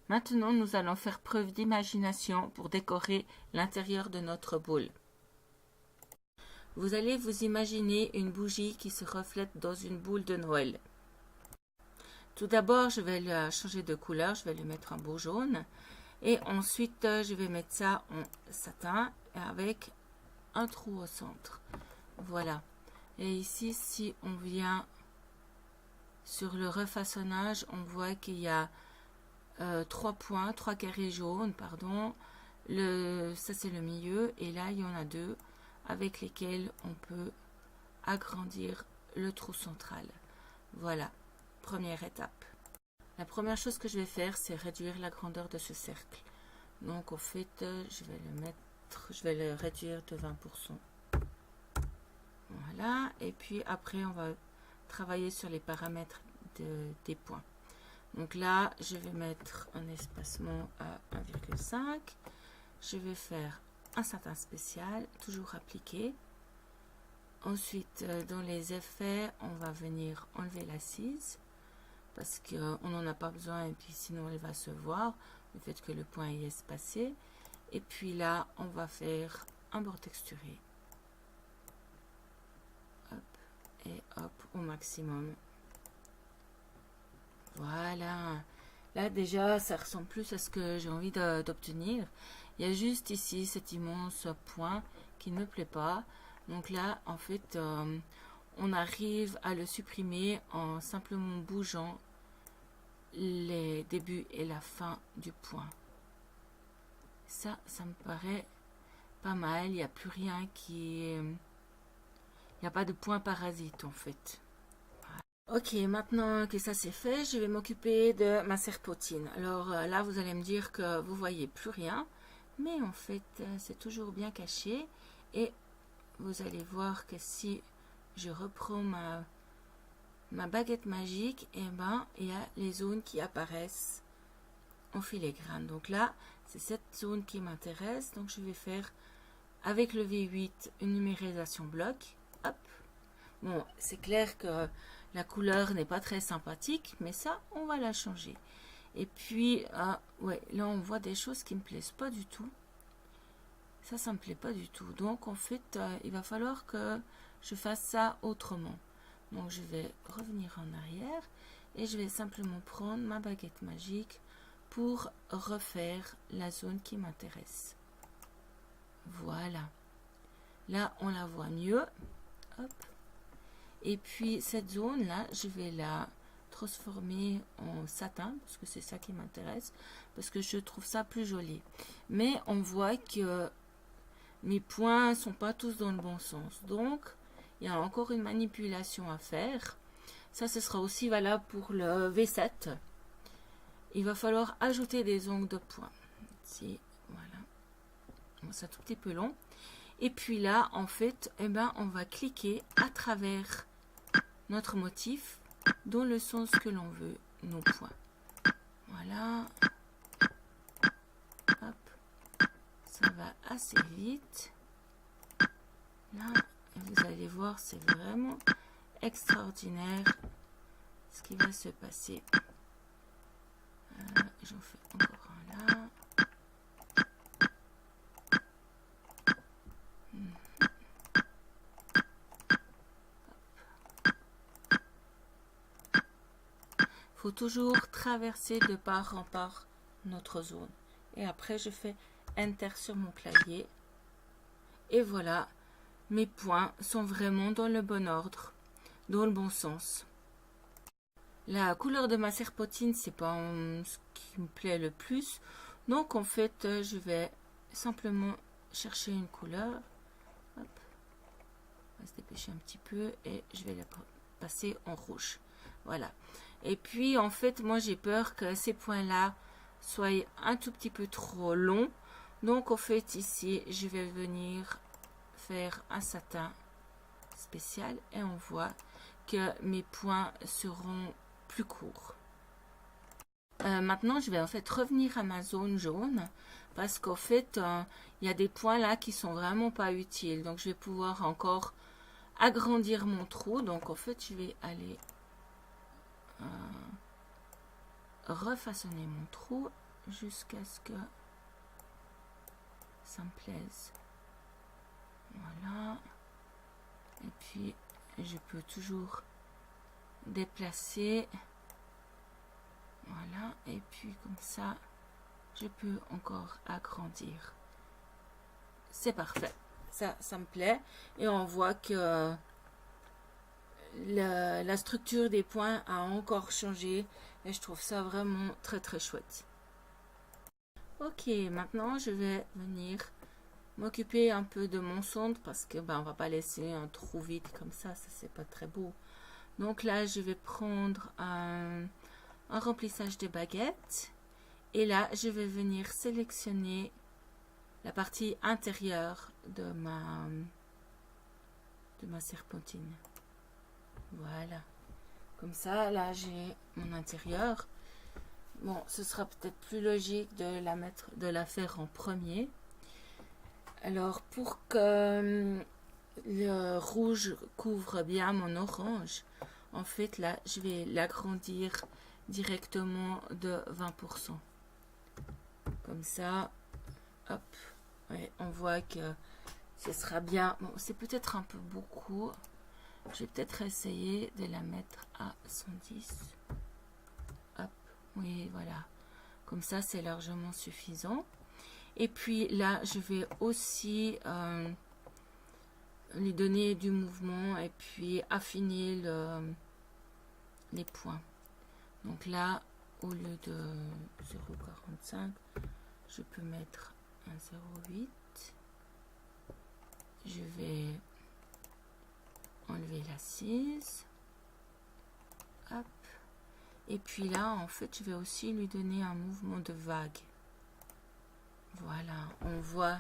Maintenant, nous allons faire preuve d'imagination pour décorer l'intérieur de notre boule. Vous allez vous imaginer une bougie qui se reflète dans une boule de Noël. Tout d'abord, je vais la changer de couleur, je vais lui mettre un beau jaune. Et ensuite, je vais mettre ça en satin avec un trou au centre. Voilà. Et ici, si on vient sur le refaçonnage, on voit qu'il y a 3 points, 3 carrés jaunes, pardon. Ça, c'est le milieu. Et là, il y en a 2 avec lesquels on peut agrandir le trou central. Voilà, première étape. La première chose que je vais faire, c'est réduire la grandeur de ce cercle. Donc, en fait, je vais le réduire de 20%. Voilà, et puis après, on va travailler sur les paramètres des points. Donc là, je vais mettre un espacement à 1,5. Je vais faire un satin spécial, toujours appliqué. Ensuite, dans les effets, on va venir enlever l'assise parce qu'on n'en a pas besoin et puis sinon elle va se voir, le fait que le point est espacé. Et puis là, on va faire un bord texturé. Hop, et hop, au maximum. Voilà. Là, déjà, ça ressemble plus à ce que j'ai envie d'obtenir. Il y a juste ici cet immense point qui ne me plaît pas. Donc là, en fait, on arrive à le supprimer en simplement bougeant les débuts et la fin du point. Ça me paraît pas mal. Il n'y a plus rien qui est... Il n'y a pas de point parasite, en fait. Ok, maintenant que ça c'est fait, je vais m'occuper de ma serpentine. Alors là, vous allez me dire que vous voyez plus rien, mais en fait, c'est toujours bien caché. Et vous allez voir que si je reprends ma baguette magique, et ben, il y a les zones qui apparaissent en filigrane. Donc là, c'est cette zone qui m'intéresse. Donc je vais faire avec le V8 une numérisation bloc. Hop. Bon, c'est clair que la couleur n'est pas très sympathique, mais ça, on va la changer. Et puis, ouais, là, on voit des choses qui ne me plaisent pas du tout. Ça me plaît pas du tout. Donc, en fait, il va falloir que je fasse ça autrement. Donc, je vais revenir en arrière et je vais simplement prendre ma baguette magique pour refaire la zone qui m'intéresse. Voilà. Là, on la voit mieux. Hop. Et puis cette zone là, je vais la transformer en satin parce que c'est ça qui m'intéresse, parce que je trouve ça plus joli. Mais on voit que mes points sont pas tous dans le bon sens, donc il y a encore une manipulation à faire. Ça, ce sera aussi valable pour le V7. Il va falloir ajouter des ongles de poing. Ici, voilà. Bon, c'est un tout petit peu long. Et puis là, en fait, eh ben, on va cliquer à travers notre motif dans le sens que l'on veut, nos points. Voilà. Hop. Ça va assez vite. Là, vous allez voir, c'est vraiment extraordinaire ce qui va se passer. J'en fais encore un là. Faut toujours traverser de part en part notre zone. Et après, je fais Enter sur mon clavier. Et voilà, mes points sont vraiment dans le bon ordre, dans le bon sens. La couleur de ma serpentine, c'est pas ce qui me plaît le plus. Donc, en fait, je vais simplement chercher une couleur. Hop. On va se dépêcher un petit peu et je vais la passer en rouge. Voilà. Et puis, en fait, moi, j'ai peur que ces points-là soient un tout petit peu trop longs. Donc, en fait, ici, je vais venir faire un satin spécial. Et on voit que mes points seront plus courts. Maintenant, je vais en fait revenir à ma zone jaune. Parce qu'en fait, il y a des points là qui sont vraiment pas utiles. Donc, je vais pouvoir encore agrandir mon trou. Donc, en fait, je vais aller... refaçonner mon trou. jusqu'à ce que ça me plaise. Voilà. Et puis je peux toujours déplacer. Voilà. Et puis comme ça, je peux encore agrandir. C'est parfait. Ça me plaît. Et on voit que la structure des points a encore changé. Et je trouve ça vraiment très très chouette. Ok, maintenant je vais venir m'occuper un peu de mon centre parce que on va pas laisser un trou vide comme ça c'est pas très beau. Donc là je vais prendre un remplissage de baguettes et là je vais venir sélectionner la partie intérieure de ma serpentine. Voilà, comme ça là j'ai mon intérieur. Bon, ce sera peut-être plus logique de la faire en premier. Alors, pour que le rouge couvre bien mon orange, en fait, là, je vais l'agrandir directement de 20%. Comme ça, hop, ouais, on voit que ce sera bien. Bon, c'est peut-être un peu beaucoup. Je vais peut-être essayer de la mettre à 110. Hop, oui, voilà. Comme ça, c'est largement suffisant. Et puis là, je vais aussi lui donner du mouvement et puis affiner les points. Donc là, au lieu de 0,45, je peux mettre un 0,8. Je vais enlever l'assise. Hop. Et puis là, en fait, je vais aussi lui donner un mouvement de vague. Voilà, on voit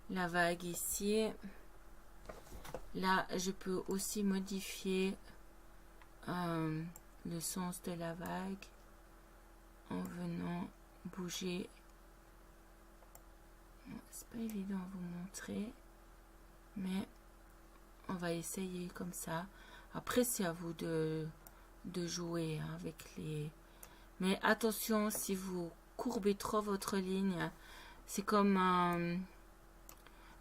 la vague ici. Là, je peux aussi modifier le sens de la vague en venant bouger. C'est pas évident à vous montrer, mais on va essayer comme ça. Après, c'est à vous de jouer avec les... Mais attention, si vous courbez trop votre ligne, c'est comme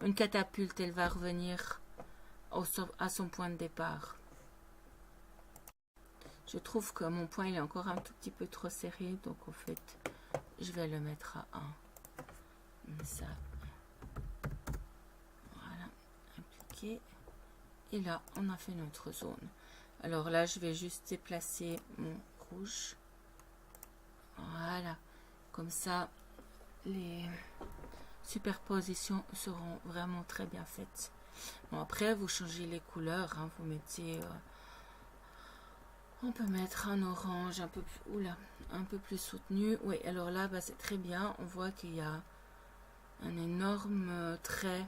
une catapulte, elle va revenir à son point de départ. Je trouve que mon point il est encore un tout petit peu trop serré, donc en fait, je vais le mettre à 1. Comme ça. Voilà, appliquer. Et là, on a fait notre zone. Alors là, je vais juste déplacer mon rouge. Voilà, comme ça, les superpositions seront vraiment très bien faites. Bon, après, vous changez les couleurs, hein, vous mettez... on peut mettre un orange un peu plus... Oula, un peu plus soutenu. Oui, alors là, c'est très bien. On voit qu'il y a un énorme trait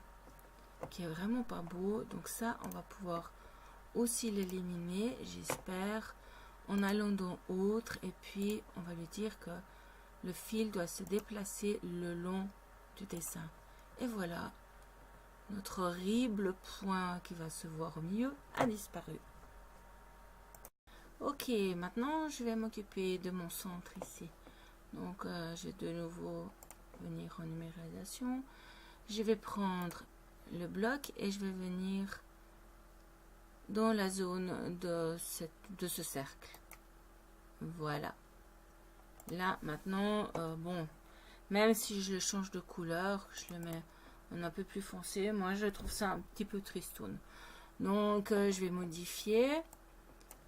qui est vraiment pas beau. Donc ça, on va pouvoir aussi l'éliminer, j'espère, en allant dans autre. Et puis, on va lui dire que le fil doit se déplacer le long du dessin. Et voilà, notre horrible point qui va se voir au milieu a disparu. Ok, maintenant je vais m'occuper de mon centre ici. Donc je vais de nouveau venir en numérisation. Je vais prendre le bloc et je vais venir dans la zone de ce cercle. Voilà. Là maintenant, bon, même si je le change de couleur, je le mets un peu plus foncé, moi je trouve ça un petit peu tristoun. Donc je vais modifier.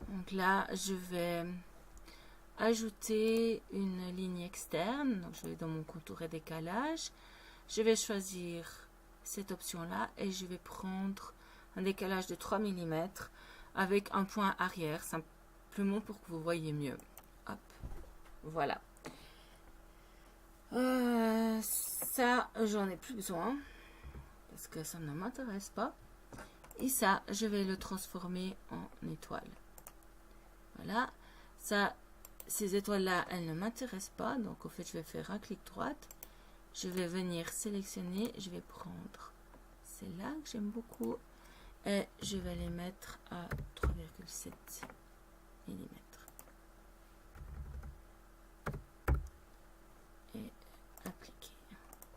Donc là je vais ajouter une ligne externe. Donc je vais dans mon contour et décalage. Je vais choisir cette option là et je vais prendre un décalage de 3 mm avec un point arrière, simplement pour que vous voyez mieux. Hop, voilà. Ça, j'en ai plus besoin parce que ça ne m'intéresse pas. Et ça, je vais le transformer en étoile. Voilà. Ça, ces étoiles-là, elles ne m'intéressent pas. Donc, en fait, je vais faire un clic droit. Je vais venir sélectionner. Je vais prendre celle-là que j'aime beaucoup. Et je vais les mettre à 3,7 mm. Et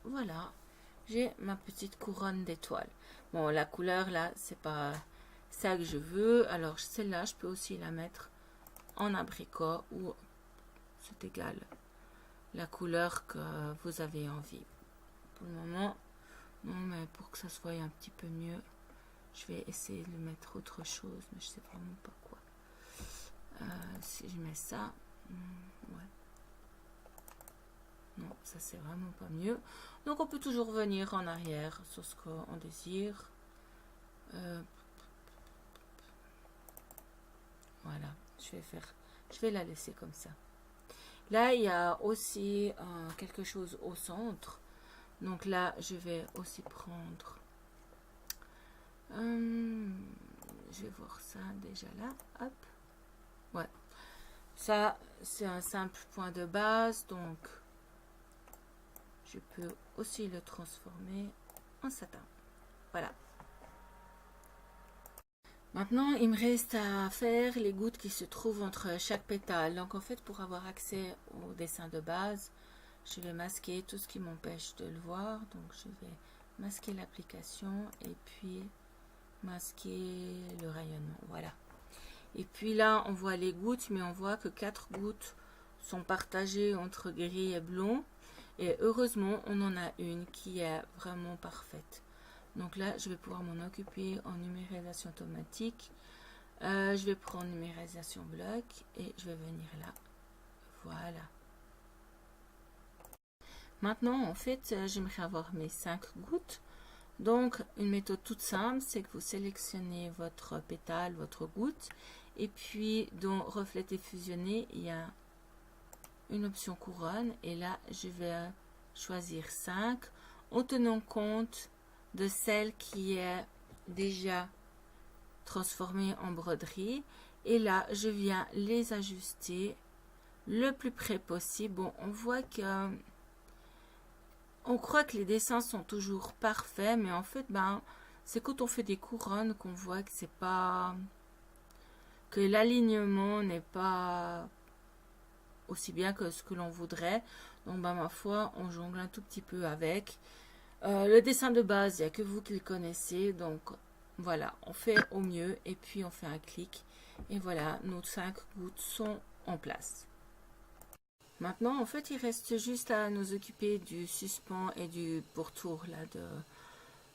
voilà, j'ai ma petite couronne d'étoiles. Bon, la couleur là, c'est pas ça que je veux. Alors celle-là, je peux aussi la mettre en abricot ou c'est égal la couleur que vous avez envie. Pour le moment, non, mais pour que ça soit un petit peu mieux, je vais essayer de mettre autre chose, mais je sais vraiment pas quoi. Si je mets ça, ouais. Non, ça c'est vraiment pas mieux. Donc on peut toujours venir en arrière sur ce qu'on désire. Voilà, je vais la laisser comme ça. Là, il y a aussi quelque chose au centre. Donc là, je vais aussi prendre... je vais voir ça déjà là. Hop. Ouais. Ça, c'est un simple point de base. Donc, je peux aussi le transformer en satin. Voilà. Maintenant, il me reste à faire les gouttes qui se trouvent entre chaque pétale. Donc, en fait, pour avoir accès au dessin de base, je vais masquer tout ce qui m'empêche de le voir. Donc, je vais masquer l'application et puis masquer le rayonnement. Voilà. Et puis là, on voit les gouttes, mais on voit que 4 gouttes sont partagées entre gris et blond. Et heureusement, on en a une qui est vraiment parfaite. Donc là, je vais pouvoir m'en occuper en numérisation automatique. Je vais prendre numérisation bloc et je vais venir là. Voilà. Maintenant, en fait, j'aimerais avoir mes 5 gouttes. Donc, une méthode toute simple, c'est que vous sélectionnez votre pétale, votre goutte. Et puis, dans refléter fusionner, il y a une option couronne. Et là, je vais choisir 5 en tenant compte de celle qui est déjà transformée en broderie. Et là, je viens les ajuster le plus près possible. Bon, on voit que... On croit que les dessins sont toujours parfaits, mais en fait, ben, c'est quand on fait des couronnes qu'on voit que c'est pas... que l'alignement n'est pas aussi bien que ce que l'on voudrait. Donc, ben, ma foi, on jongle un tout petit peu avec. Le dessin de base, il n'y a que vous qui le connaissez. Donc, voilà, on fait au mieux et puis on fait un clic. Et voilà, nos 5 gouttes sont en place. Maintenant, en fait, il reste juste à nous occuper du suspens et du pourtour là,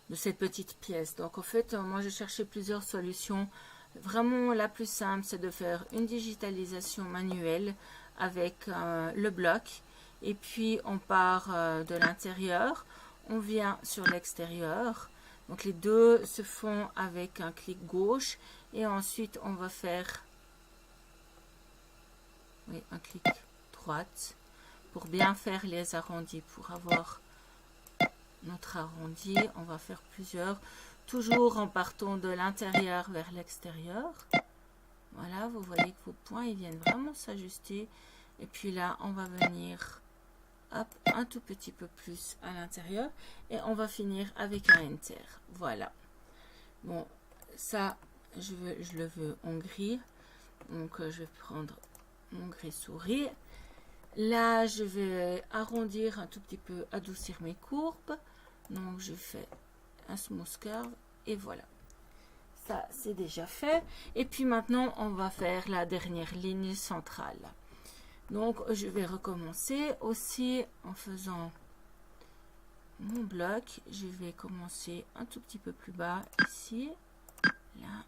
de cette petite pièce. Donc, en fait, moi, j'ai cherché plusieurs solutions. Vraiment, la plus simple, c'est de faire une digitalisation manuelle avec le bloc. Et puis, on part de l'intérieur. On vient sur l'extérieur. Donc, les deux se font avec un clic gauche. Et ensuite, on va faire un clic droite pour bien faire les arrondis. Pour avoir notre arrondi, on va faire plusieurs. Toujours en partant de l'intérieur vers l'extérieur. Voilà, vous voyez que vos points, ils viennent vraiment s'ajuster. Et puis là, on va venir... Hop, un tout petit peu plus à l'intérieur et on va finir avec un enter. Voilà. Bon, ça, je le veux en gris. Donc, je vais prendre mon gris souris. Là, je vais arrondir un tout petit peu, adoucir mes courbes. Donc, je fais un smooth curve et voilà. Ça, c'est déjà fait. Et puis maintenant, on va faire la dernière ligne centrale. Donc, je vais recommencer aussi en faisant mon bloc. Je vais commencer un tout petit peu plus bas ici. Là.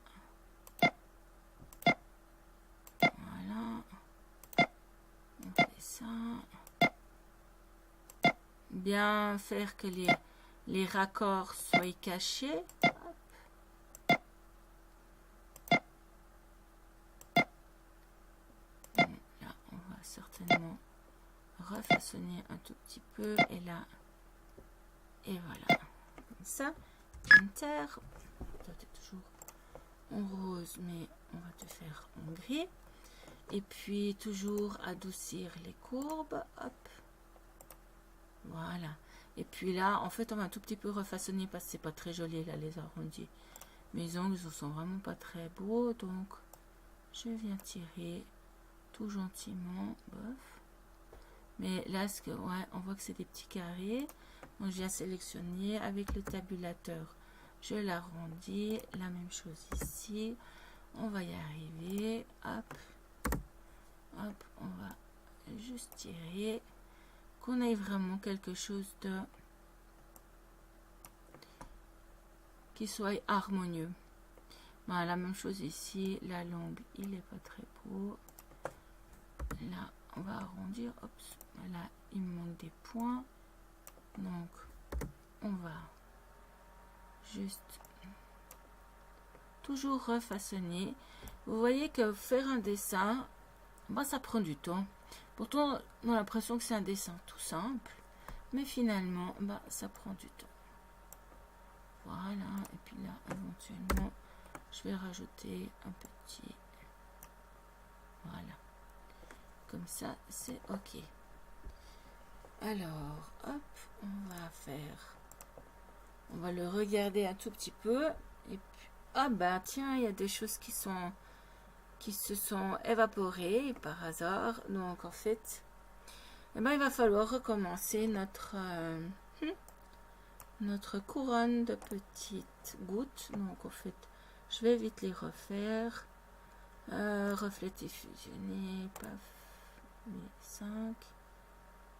Voilà. On fait ça. Bien faire que les raccords soient cachés. Certainement refaçonner un tout petit peu et là et voilà comme ça. Enter, toi tu es toujours en rose mais on va te faire en gris et puis toujours adoucir les courbes. Hop, voilà. Et puis là en fait on va un tout petit peu refaçonner parce que c'est pas très joli là les arrondis. Mes ongles ne sont vraiment pas très beaux, donc je viens tirer tout gentiment, bof. Mais là, ouais, on voit que c'est des petits carrés. Donc, je viens sélectionner avec le tabulateur. Je l'arrondis. La même chose ici. On va y arriver. Hop. Hop. On va juste tirer. Qu'on ait vraiment quelque chose de qui soit harmonieux. Voilà, la même chose ici. La langue, il n'est pas très beau. Là, on va arrondir. Hop. Là, il me manque des points. Donc, on va juste toujours refaçonner. Vous voyez que faire un dessin, bah, ça prend du temps. Pourtant, on a l'impression que c'est un dessin tout simple, mais finalement, bah, ça prend du temps. Voilà, et puis là, éventuellement, je vais rajouter un petit... Voilà. Comme ça, c'est OK. Alors, hop, on va faire... On va le regarder un tout petit peu. Et puis, ah bah tiens, il y a des choses qui se sont évaporées par hasard. Donc en fait, eh ben, il va falloir recommencer notre couronne de petites gouttes. Donc en fait, je vais vite les refaire. Refléter, fusionner, paf, 5.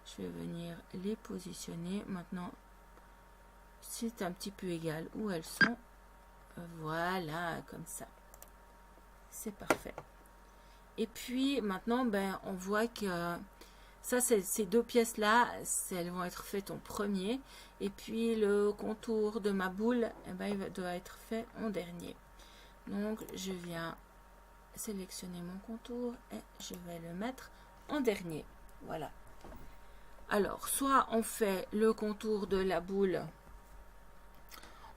Je vais venir les positionner. Maintenant, c'est un petit peu égal où elles sont. Voilà, comme ça. C'est parfait. Et puis, maintenant, ben, on voit que ça, ces deux pièces-là, elles vont être faites en premier. Et puis, le contour de ma boule, eh ben, il doit être fait en dernier. Donc, je viens sélectionner mon contour et je vais le mettre en dernier. Voilà. Alors, soit on fait le contour de la boule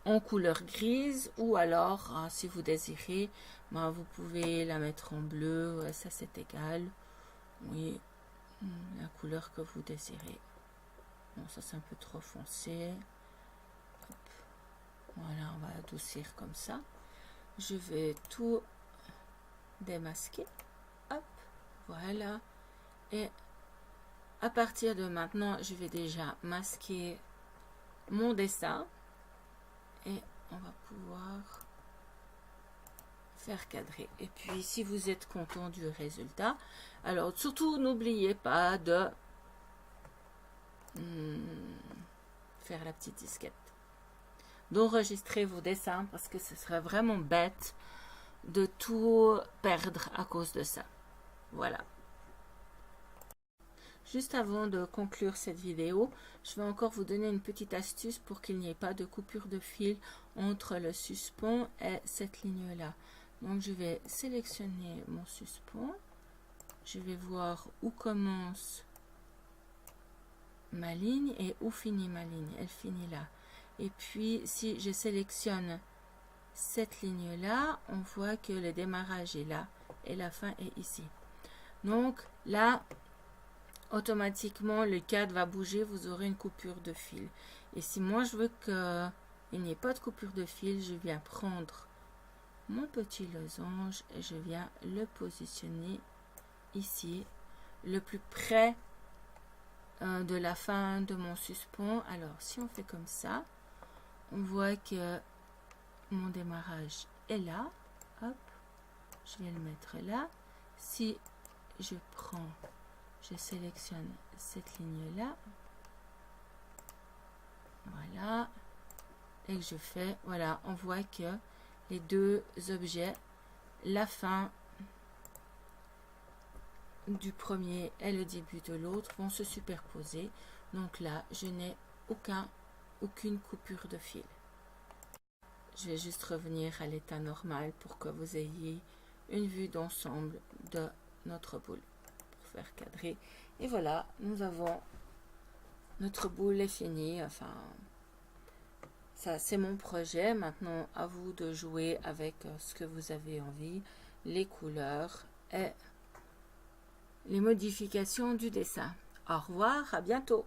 en couleur grise, ou alors, si vous désirez, ben, vous pouvez la mettre en bleu, ça c'est égal. Oui, la couleur que vous désirez. Bon, ça c'est un peu trop foncé. Hop. Voilà, on va adoucir comme ça. Je vais tout démasquer. Hop, voilà. Et à partir de maintenant, je vais déjà masquer mon dessin. Et on va pouvoir faire cadrer. Et puis, si vous êtes content du résultat, alors surtout, n'oubliez pas de faire la petite disquette. D'enregistrer vos dessins parce que ce serait vraiment bête de tout perdre à cause de ça. Voilà. Juste avant de conclure cette vidéo, je vais encore vous donner une petite astuce pour qu'il n'y ait pas de coupure de fil entre le suspens et cette ligne-là. Donc, je vais sélectionner mon suspens. Je vais voir où commence ma ligne et où finit ma ligne. Elle finit là. Et puis, si je sélectionne cette ligne-là, on voit que le démarrage est là et la fin est ici. Donc, là, automatiquement le cadre va bouger, vous aurez une coupure de fil. Et si moi je veux qu'il n'y ait pas de coupure de fil, je viens prendre mon petit losange et je viens le positionner ici, le plus près de la fin de mon suspens. Alors si on fait comme ça, on voit que mon démarrage est là. Hop, je vais le mettre là. Si je prends, je sélectionne cette ligne-là. Voilà. Et que je fais, voilà, on voit que les deux objets, la fin du premier et le début de l'autre vont se superposer. Donc là, je n'ai aucune coupure de fil. Je vais juste revenir à l'état normal pour que vous ayez une vue d'ensemble de notre boule. Faire cadrer et voilà, nous avons notre boule est finie. Enfin, ça c'est mon projet. Maintenant à vous de jouer avec ce que vous avez envie, les couleurs et les modifications du dessin. Au revoir, à bientôt.